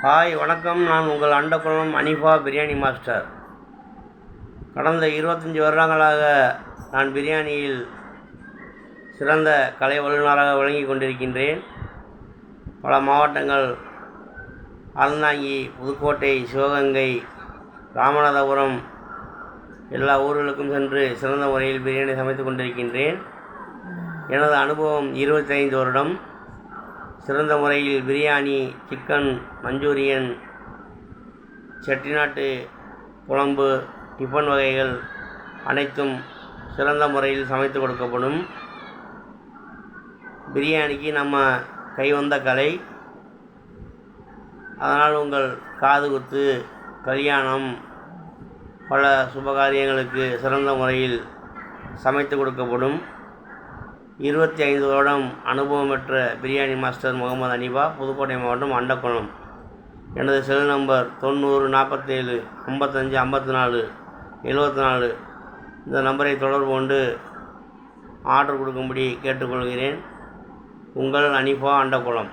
Hi வணக்கம். நான் உங்கள் அண்டக்குளம் அனிஃபா பிரியாணி மாஸ்டர். கடந்த 25 வருடங்களாக நான் பிரியாணியில் சிறந்த கலை வல்லுநராக விளங்கி கொண்டிருக்கின்றேன். பல மாவட்டங்கள் அறந்தாங்கி, புதுக்கோட்டை, சிவகங்கை, ராமநாதபுரம் எல்லா ஊர்களுக்கும் சென்று சிறந்த முறையில் பிரியாணி சமைத்து கொண்டிருக்கின்றேன். எனது அனுபவம் 25 வருடம். சிறந்த முறையில் பிரியாணி, சிக்கன் மஞ்சூரியன், செட்டிநாட்டு குழம்பு, டிஃபன் வகைகள் அனைத்தும் சிறந்த முறையில் சமைத்து கொடுக்கப்படும். பிரியாணிக்கு நம்ம கைவந்த கலை. அதனால் உங்கள் காது குத்து, கல்யாணம், பல சுபகாரியங்களுக்கு சிறந்த முறையில் சமைத்து கொடுக்கப்படும். 25 வருடம் அனுபவம் பெற்ற பிரியாணி மாஸ்டர் முகமது அனிஃபா, புதுக்கோட்டை மாவட்டம் அண்டக்குளம். எனது செல் நம்பர் 90 47 55 54 74. இந்த நம்பரை தொடர்பு கொண்டு ஆர்டர் கொடுக்கும்படி கேட்டுக்கொள்கிறேன். உங்கள் அனிஃபா, அண்டக்குளம்.